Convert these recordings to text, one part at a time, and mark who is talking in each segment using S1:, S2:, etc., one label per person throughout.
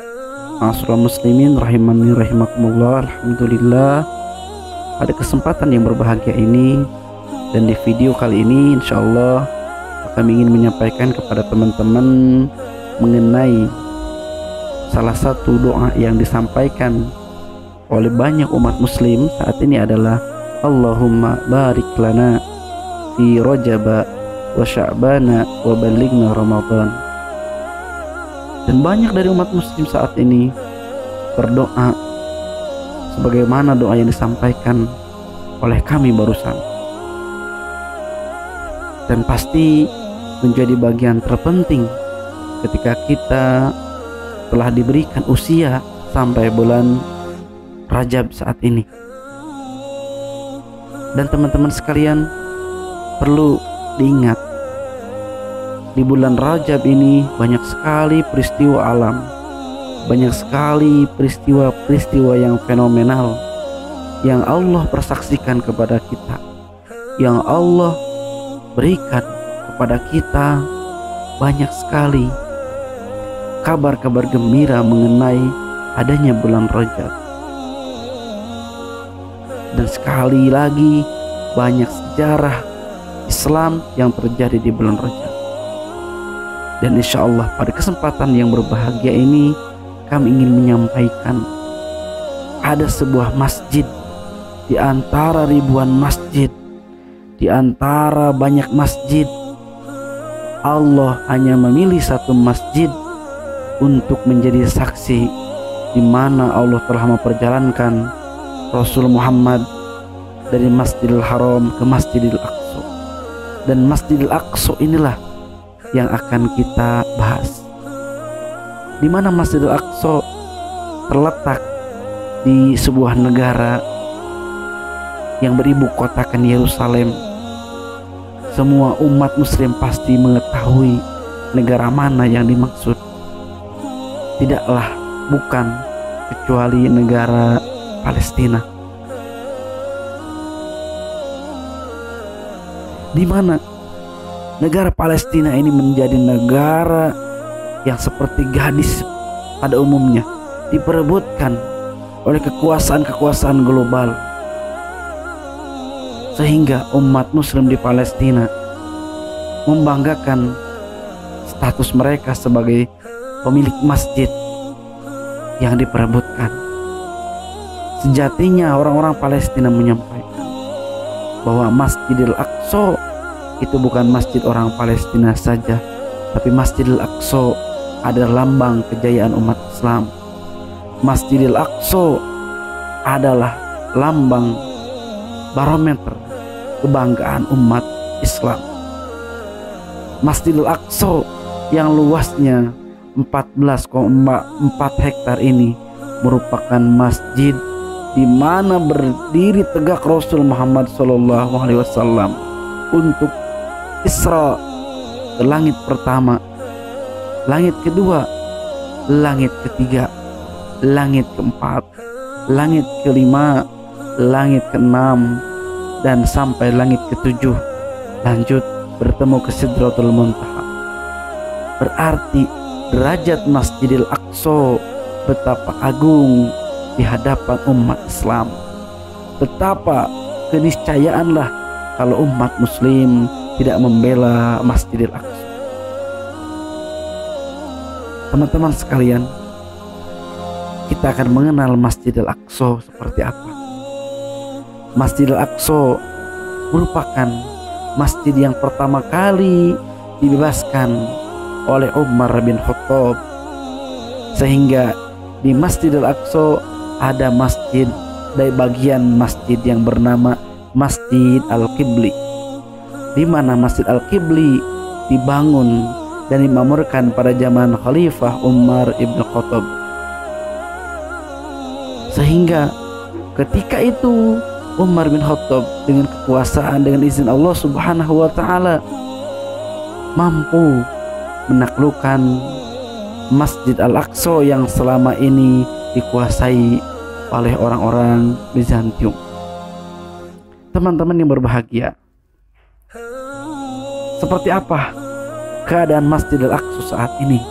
S1: Ma'asyiral muslimin rahimani rahimakumullah. Alhamdulillah, pada kesempatan yang berbahagia ini dan di video kali ini insyaallah kami ingin menyampaikan kepada teman-teman mengenai salah satu doa yang disampaikan oleh banyak umat muslim saat ini adalah Allahumma barik lana fi Rajaba wa Sya'bana wa ballighna Ramadan. Dan banyak dari umat muslim saat ini berdoa sebagaimana doa yang disampaikan oleh kami barusan, dan pasti menjadi bagian terpenting ketika kita telah diberikan usia sampai bulan Rajab saat ini. Dan teman-teman sekalian perlu diingat, di bulan Rajab ini banyak sekali peristiwa alam, banyak sekali peristiwa-peristiwa yang fenomenal yang Allah persaksikan kepada kita, yang Allah berikan kepada kita. Banyak sekali kabar-kabar gembira mengenai adanya bulan Rajab. Dan sekali lagi banyak sejarah Islam yang terjadi di bulan Rajab. Dan insya Allah pada kesempatan yang berbahagia ini kami ingin menyampaikan ada sebuah masjid di antara ribuan masjid, di antara banyak masjid, Allah hanya memilih satu masjid untuk menjadi saksi di mana Allah telah memperjalankan Rasul Muhammad dari Masjidil Haram ke Masjidil Aqsa. Dan Masjidil Aqsa inilah yang akan kita bahas, di mana Masjidil Aqsa terletak di sebuah negara yang beribu kotakan Yerusalem. Semua umat muslim pasti mengetahui negara mana yang dimaksud. Bukan kecuali negara Palestina, di mana negara Palestina ini menjadi negara yang seperti gadis pada umumnya, diperebutkan oleh kekuasaan-kekuasaan global, sehingga umat muslim di Palestina membanggakan status mereka sebagai pemilik masjid yang diperebutkan. Sejatinya orang-orang Palestina menyampaikan bahwa Masjidil Aqsa itu bukan masjid orang Palestina saja, tapi Masjidil Aqsa adalah lambang kejayaan umat Islam. Masjidil Aqsa adalah lambang barometer kebanggaan umat Islam. Masjidil Aqsa yang luasnya 14,4 hektar ini merupakan masjid di mana berdiri tegak Rasul Muhammad SAW untuk Isra ke langit pertama, langit kedua, langit ketiga, langit keempat, langit kelima, langit keenam, dan sampai langit ketujuh. Lanjut bertemu ke Sidratul Muntaha. Berarti derajat Masjidil Aqsa betapa agung di hadapan umat Islam. Betapa keniscayaanlah kalau umat muslim tidak membela Masjidil Aqsa. Teman-teman sekalian, kita akan mengenal Masjidil Aqsa seperti apa. Masjidil Aqsa merupakan masjid yang pertama kali dibebaskan oleh Umar bin Khattab, sehingga di Masjidil Aqsa ada masjid, dari bagian masjid yang bernama Masjid Al-Qibli, di mana Masjid Al-Qibli dibangun dan dimakmurkan pada zaman Khalifah Umar ibn Khattab, sehingga ketika itu Umar bin Khattab dengan kekuasaan, dengan izin Allah Subhanahu wa Ta'ala, mampu menaklukkan Masjid Al-Aqsa yang selama ini dikuasai oleh orang-orang Bizantium. Teman-teman yang berbahagia, seperti apa keadaan Masjid Al-Aqsa saat ini?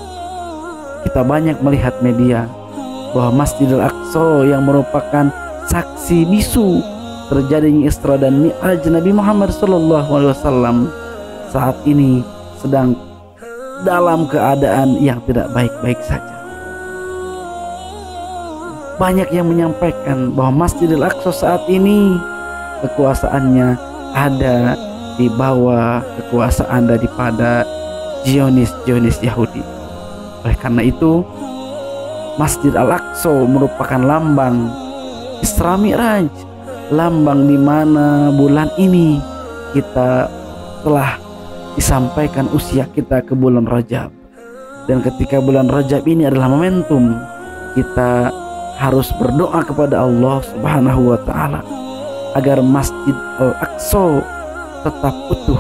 S1: kita banyak melihat media bahwa Masjidil Aqsa yang merupakan saksi bisu terjadinya Isra dan Mi'raj Nabi Muhammad SAW saat ini sedang dalam keadaan yang tidak baik-baik saja. Banyak yang menyampaikan bahwa Masjidil Aqsa saat ini kekuasaannya ada di bawah kekuasaan daripada Zionis Yahudi. Oleh karena itu, Masjid Al-Aqsa merupakan lambang Isra Mi'raj, lambang di mana bulan ini kita telah disampaikan usia kita ke bulan Rajab. Dan ketika bulan Rajab ini adalah momentum kita harus berdoa kepada Allah Subhanahu wa taala agar Masjid Al-Aqsa tetap utuh,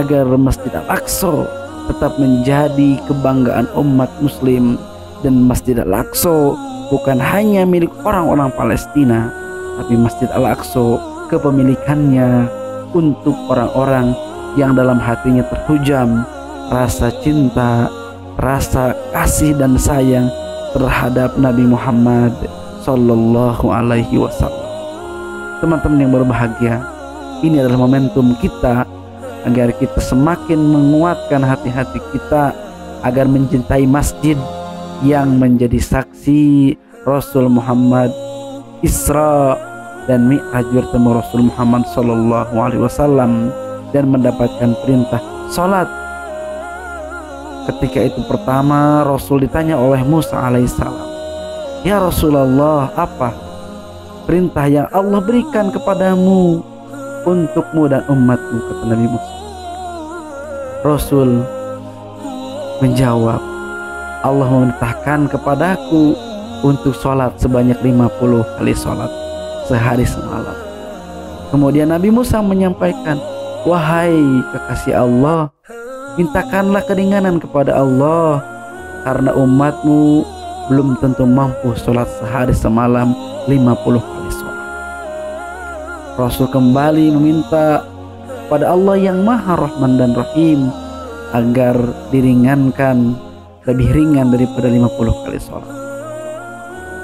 S1: agar Masjid Al-Aqsa tetap menjadi kebanggaan umat muslim. Dan Masjid Al-Aqsa bukan hanya milik orang-orang Palestina, tapi Masjid Al-Aqsa kepemilikannya untuk orang-orang yang dalam hatinya terhujam rasa cinta, rasa kasih dan sayang terhadap Nabi Muhammad Sallallahu Alaihi Wasallam. Teman-teman yang berbahagia, ini adalah momentum kita agar kita semakin menguatkan hati-hati kita agar mencintai masjid yang menjadi saksi Rasul Muhammad Isra dan Mi'raj bertemu Rasul Muhammad Sallallahu Alaihi Wasallam dan mendapatkan perintah salat. Ketika itu pertama Rasul ditanya oleh Musa alaihissalam, "Ya Rasulullah, apa perintah yang Allah berikan kepadamu untukmu dan umatmu?" kata Nabi Musa. Rasul menjawab, "Allah memerintahkan kepadaku untuk sholat sebanyak 50 kali sholat sehari semalam." Kemudian Nabi Musa menyampaikan, "Wahai kekasih Allah, mintakanlah keringanan kepada Allah karena umatmu belum tentu mampu sholat sehari semalam 50 kali sholat." Rasul kembali meminta pada Allah yang Maha Rahman dan Rahim agar diringankan lebih ringan daripada 50 kali sholat.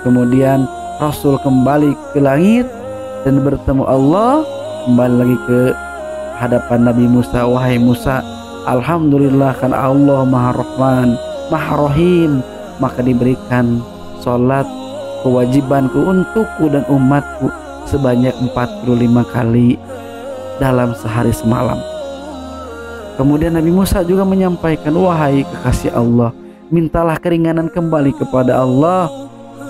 S1: Kemudian Rasul kembali ke langit dan bertemu Allah, kembali lagi ke hadapan Nabi Musa, "Wahai Musa, alhamdulillah kan Allah Maha Rahman, Maha Rahim, maka diberikan sholat kewajibanku untukku dan umatku sebanyak 45 kali dalam sehari semalam." Kemudian Nabi Musa juga menyampaikan, "Wahai kekasih Allah, mintalah keringanan kembali kepada Allah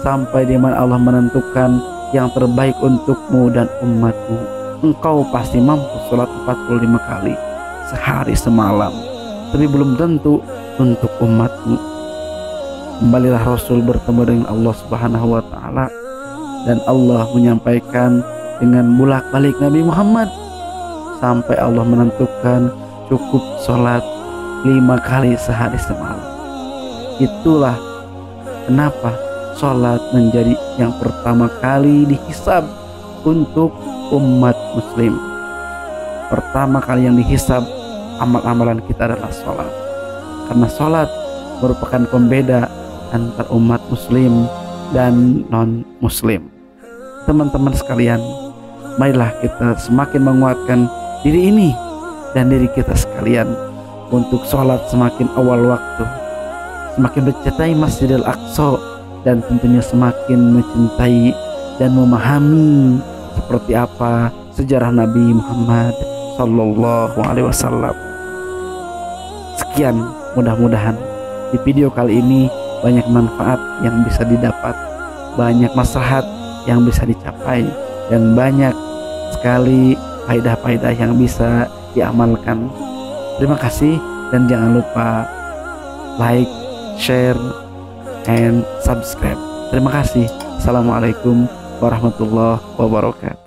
S1: sampai di mana Allah menentukan yang terbaik untukmu dan umatmu. Engkau pasti mampu sholat 45 kali sehari semalam, tapi belum tentu untuk umatmu." Kembalilah Rasul bertemu dengan Allah Subhanahu wa taala dan Allah menyampaikan dengan bolak-balik Nabi Muhammad sampai Allah menentukan cukup sholat 5 kali sehari semalam. Itulah kenapa sholat menjadi yang pertama kali dihisab untuk umat muslim. Pertama kali yang dihisab amal-amalan kita adalah sholat, karena sholat merupakan pembeda antar umat muslim dan non muslim. Teman-teman sekalian, marilah kita semakin menguatkan diri ini dan diri kita sekalian untuk sholat semakin awal waktu, semakin mencintai Masjidil Aqsa, dan tentunya semakin mencintai dan memahami seperti apa sejarah Nabi Muhammad Sallallahu Alaihi Wasallam. Sekian, mudah-mudahan di video kali ini banyak manfaat yang bisa didapat, banyak maslahat yang bisa dicapai, dan banyak sekali faedah-faedah yang bisa diamalkan. Terima kasih dan jangan lupa like, share, and subscribe. Terima kasih. Assalamualaikum warahmatullahi wabarakatuh.